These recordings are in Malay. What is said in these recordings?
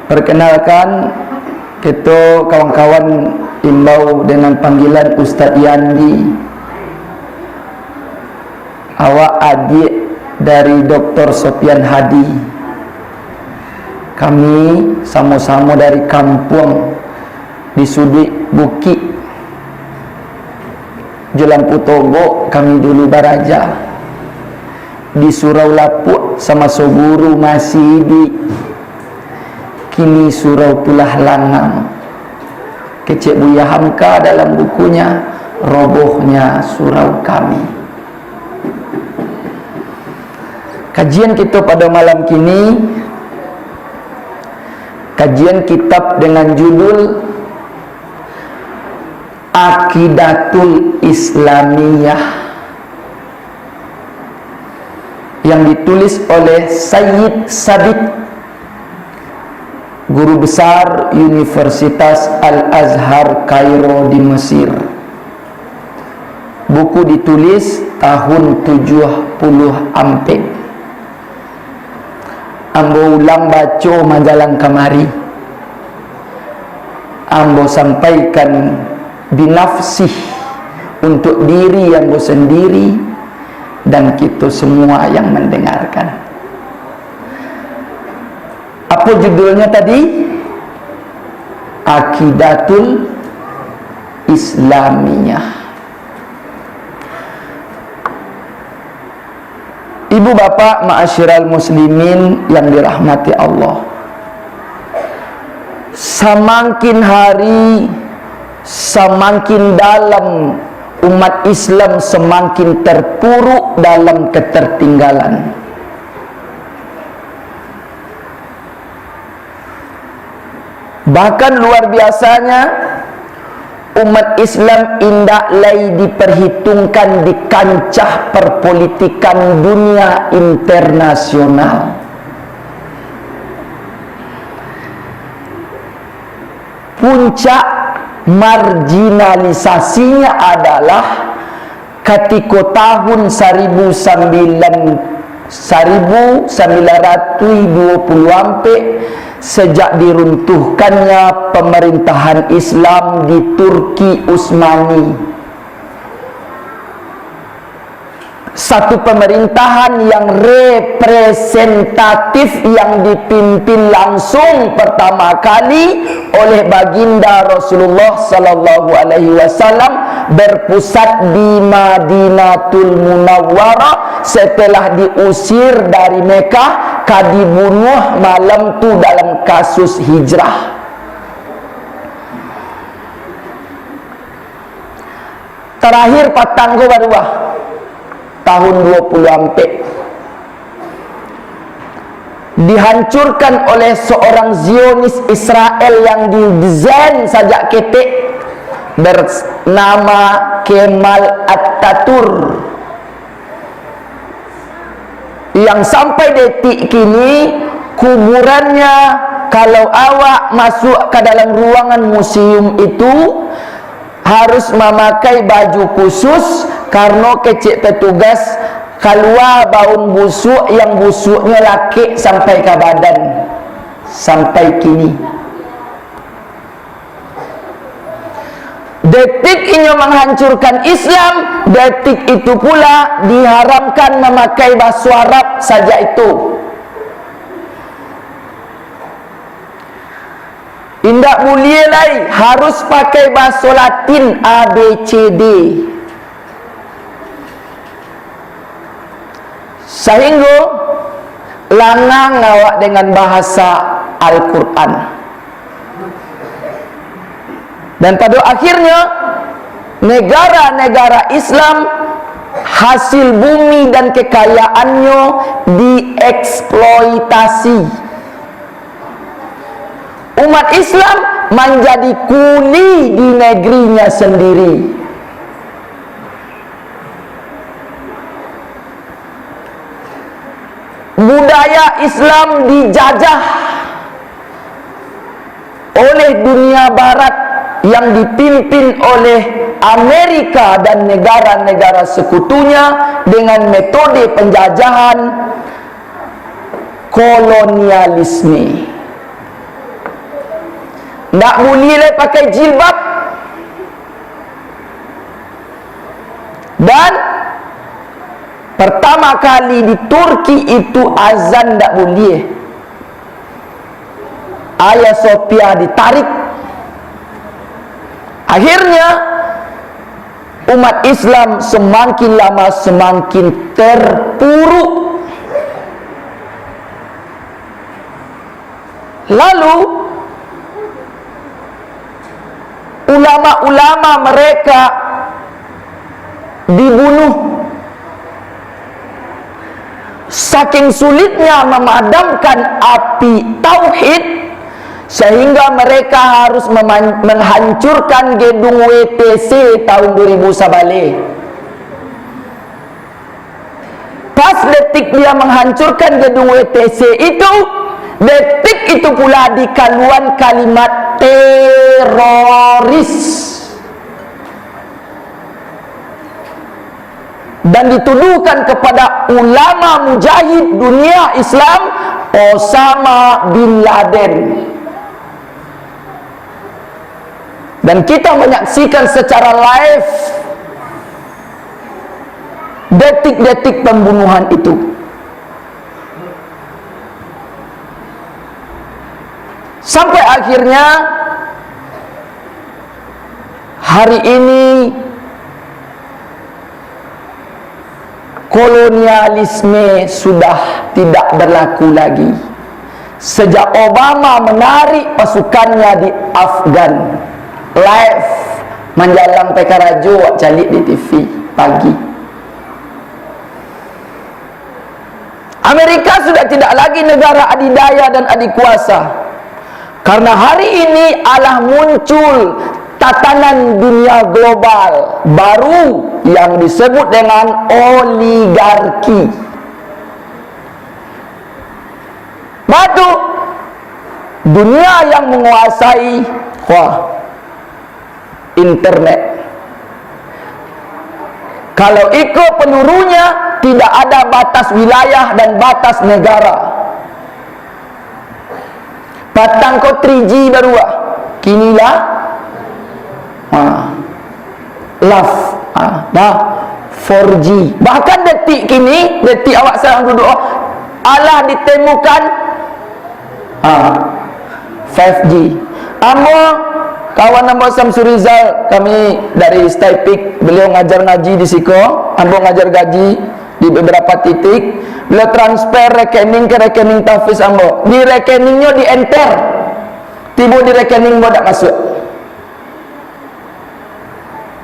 Perkenalkan, kita kawan-kawan imbau dengan panggilan Ustaz Yandi. Awak adik dari Dr. Sopyan Hadi. Kami sama-sama dari kampung di Sudik Bukit Jalan Putogo. Kami dulu baraja di Surau Lapuk sama Soburu masih di kini Surau Pulah Langang. Kecik Buya Hamka dalam bukunya Robohnya Surau Kami. Kajian kita pada malam kini, kajian kitab dengan judul Aqidatul Islamiyah yang ditulis oleh Sayyid Sabiq, guru besar Universitas Al-Azhar Kairo di Mesir. Buku ditulis tahun 70 ampe. Ambo ulang baca majalah kamari. Ambo sampaikan binafsih untuk diri ambo sendiri dan kita semua yang mendengarkan. Apa judulnya tadi? Aqidatul Islamiyah. Ibu bapak ma'asyiral muslimin yang dirahmati Allah, semakin hari semakin dalam umat Islam semakin terpuruk dalam ketertinggalan. Bahkan luar biasanya umat Islam indak lagi diperhitungkan di kancah perpolitikan dunia internasional. Puncak marginalisasinya adalah ketika tahun 1920 ampe, sejak diruntuhkannya pemerintahan Islam di Turki Utsmani. Satu pemerintahan yang representatif yang dipimpin langsung pertama kali oleh baginda Rasulullah sallallahu alaihi wasallam, berpusat di Madinatul Munawwarah setelah diusir dari Mekah, dibunuh malam tu dalam kasus hijrah. Terakhir patanggo baruah tahun 20 ampe dihancurkan oleh seorang Zionis Israel yang didesain sajak ketek bernama Kemal Atatürk, yang sampai detik kini kuburannya kalau awak masuk ke dalam ruangan museum itu harus memakai baju khusus karena kecik petugas keluar baun busuk yang busuknya laki sampai ke badan sampai kini. Detik ini menghancurkan Islam, detik itu pula diharamkan memakai bahasa Arab saja itu. Indak boleh lagi, harus pakai bahasa Latin ABCD. Sehingga langang awak dengan bahasa Al-Quran. Dan pada akhirnya negara-negara Islam hasil bumi dan kekayaannya dieksploitasi. Umat Islam menjadi kuli di negerinya sendiri. Budaya Islam dijajah oleh dunia barat yang dipimpin oleh Amerika dan negara-negara sekutunya dengan metode penjajahan kolonialisme. Tak boleh pakai jilbab. Dan pertama kali di Turki itu azan tak boleh. Hagia Sophia ditarik. Akhirnya umat Islam semakin lama semakin terpuruk. Lalu ulama-ulama mereka dibunuh. Saking sulitnya memadamkan api tauhid, sehingga mereka harus menghancurkan gedung WTC tahun 2000 sabale. Pas detik dia menghancurkan gedung WTC itu, detik itu pula dikaluan kalimat teroris, dan dituduhkan kepada ulama mujahid dunia Islam, Osama bin Laden. Dan kita menyaksikan secara live detik-detik pembunuhan itu. Sampai akhirnya hari ini kolonialisme sudah tidak berlaku lagi. Sejak Obama menarik pasukannya di Afgan, live menjalang Pekarajo calik di TV pagi. Amerika sudah tidak lagi negara adidaya dan adikuasa. Karena hari ini Allah muncul tatanan dunia global baru yang disebut dengan oligarki. Batu dunia yang menguasai internet. Kalau ikut pelurunya, tidak ada batas wilayah dan batas negara. Batang kau 3G baru kinilah love dah 4G. Bahkan detik kini, detik awak sedang duduk, Allah ditemukan 5G. Ambo kawan Ambo Samsurizal, kami dari Staipik, beliau ngajar ngaji di Siko, Ambo ngajar gaji di beberapa titik. Beliau transfer rekening ke rekening Tafiz Ambo. Di rekeningnya di enter, tiba di rekening Ambo tak masuk.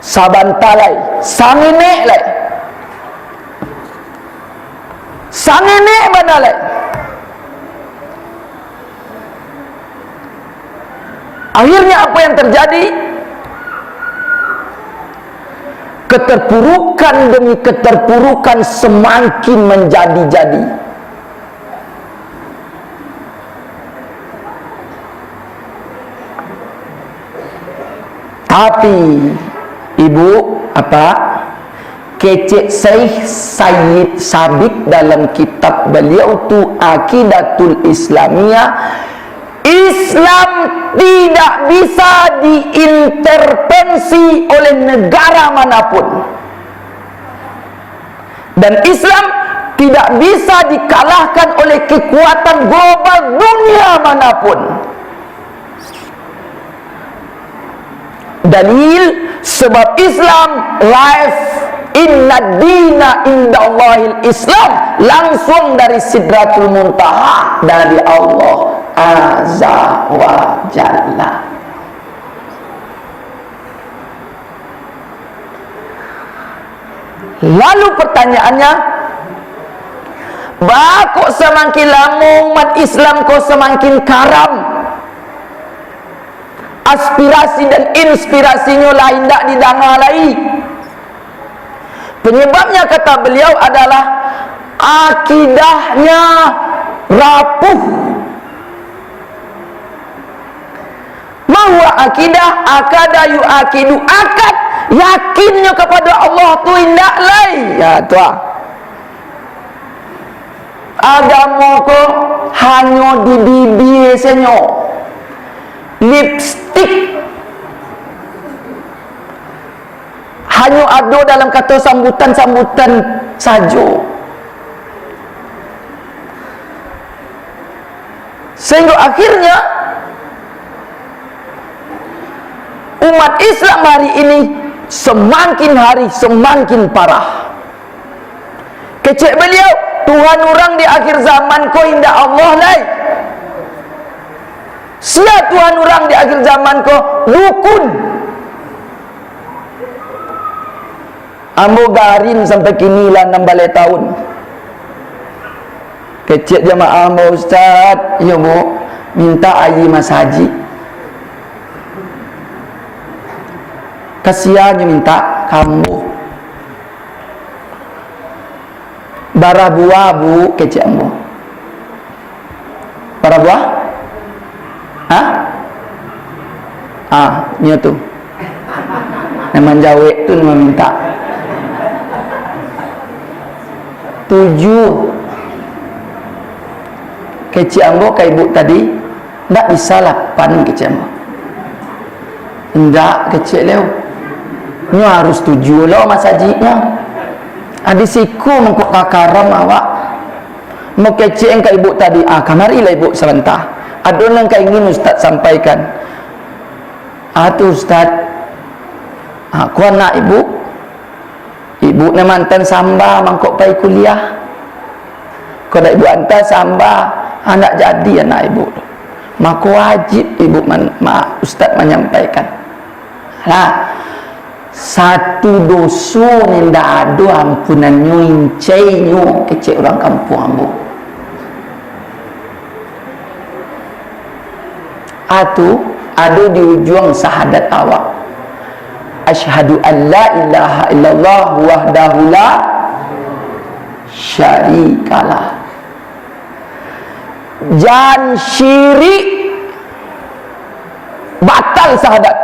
Sabantalai, sanginek lai, sanginek mana lai. Akhirnya apa yang terjadi? Keterpurukan demi keterpurukan semakin menjadi-jadi. Tapi ibu kecek Sayyid Sabiq dalam kitab beliau tu Aqidatul Islamiyah, Islam tidak bisa diintervensi oleh negara manapun, dan Islam tidak bisa dikalahkan oleh kekuatan global dunia manapun. Dalil, sebab Islam live, inna dina indallahil Islam, langsung dari Sidratul Muntaha, dari Allah Azza wa Jalla. Lalu pertanyaannya, kok semakin lama umat Islam kok semakin karam, aspirasi dan inspirasinya lain tak didangalai. Penyebabnya kata beliau adalah akidahnya rapuh. Mahwa akidah akada yuakidu, akad yakinnya kepada Allah tu indak lai. Ya tuah, agama ko hanya di bibir senyo, lipstick. Hanya ada dalam kata sambutan-sambutan saja. Sehingga akhirnya umat Islam hari ini semakin hari semakin parah. Kecek beliau, Tuhan orang di akhir zaman ko indah Allah lai. Sia Tuhan orang di akhir zaman ko dukun. Ambo garin sampai kini lah 6 tahun. Kecek jamaah ambo, Ustaz, ya bu, minta ayi mas haji. Kasihannya minta kamu. Bara buah bu, kecek ambo. Bara buah? Hah? Nya tuh. Nama Jawa tu nama minta. 7. Kecik ambo ke ibu tadi tak bisa 8 kecik ambo. Enggak kecik leo. Ni harus 7 lo mas hajinya. Adi siku mengkok kakaram awak. Mau kecik yang ke ibu tadi. Kamarilah ibu sebentar. Ada yang ingin Ustaz sampaikan. Tu Ustaz. Aku anak ibu. Ibu ni mantan samba mangkok pai kuliah. Kalau ibu hantar samba, anak jadi anak ibu. Maka wajib ibu Ustaz menyampaikan. Satu dosa ni ndak ada ampunannya incainya kecil orang kampung ambo. Ada di ujung syahadat awak. Asyhadu an la ilaha illallah wahdahu la syarikalah. Jan syirik batal syahadat.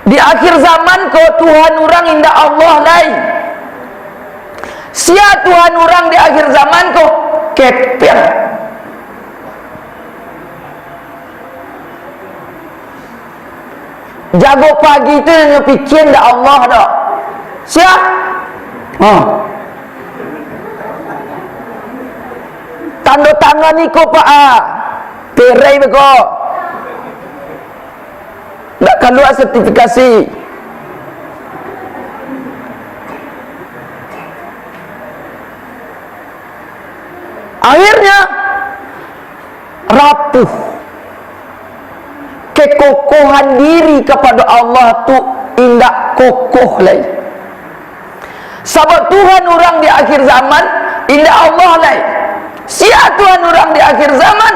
Di akhir zaman kau Tuhan orang indah Allah lain. Sia Tuhan orang di akhir zaman kau kafir. Jago pagi itu yang fikir dah Allah dah. Siap? Tanda tangan ni kau pak perai beko. Tak keluar sertifikasi. Akhirnya rapuh. Kekokohan diri kepada Allah tu indak kokoh lagi. Sebab Tuhan orang di akhir zaman indak Allah lagi. Sia Tuhan orang di akhir zaman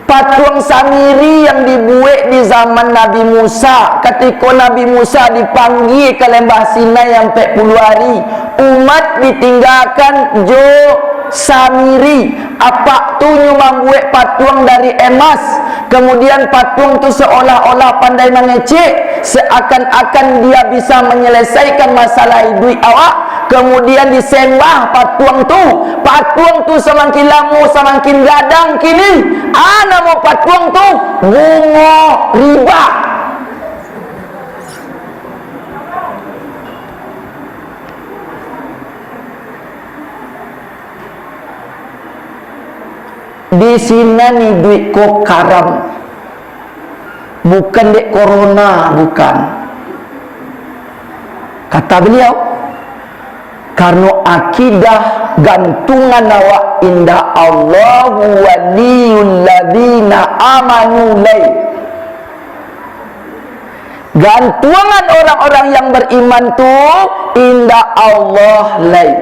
patung Samiri yang dibuat di zaman Nabi Musa. Ketika Nabi Musa dipanggil ke lembah Sinai yang 40 hari, umat ditinggalkan jo Samiri. Apa tu membuat patung dari emas. Kemudian patung tu seolah-olah pandai mengecek, seakan-akan dia bisa menyelesaikan masalah hidup awak. Kemudian disembah patung tu semakin lama semakin gadang kini. Nama patung tu bunga riba. Di sini ni duit ko karam, bukan dek corona, bukan. Kata beliau, karena akidah gantungan awak indah Allahu waliyul ladina amanu lai. Gantungan orang-orang yang beriman tu indah Allah lai.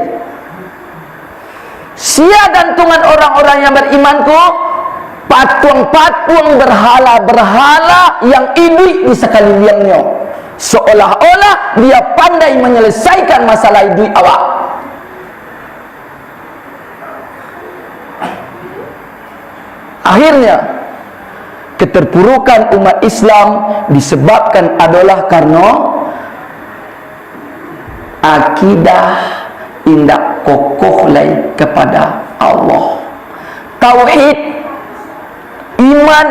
Sia gantungan orang-orang yang beriman ku patung-patung berhala-berhala yang hidup di sekelilingnya, seolah-olah dia pandai menyelesaikan masalah hidup awak. Akhirnya keterpurukan umat Islam disebabkan adalah karena akidah indak kokoh lain kepada Allah. Tauhid iman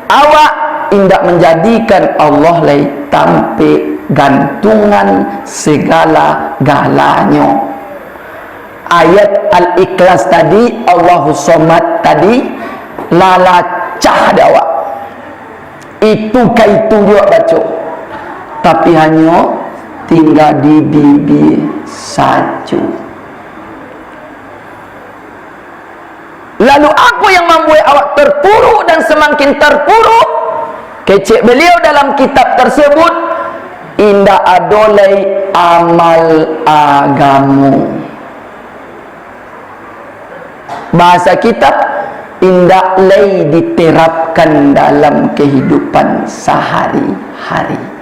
awak indak menjadikan Allah lai tampe gantungan segala-galanya. Ayat Al-Ikhlas tadi, Allahus Somad tadi, lalacah awak. Itu kaitu dia baca. Tapi hanya tinggal di bibir saja. Lalu apa yang membuat awak terpuruk dan semakin terpuruk? Kecek beliau dalam kitab tersebut, indah adolai amal agamu. Bahasa kitab, indah lay diterapkan dalam kehidupan sehari-hari.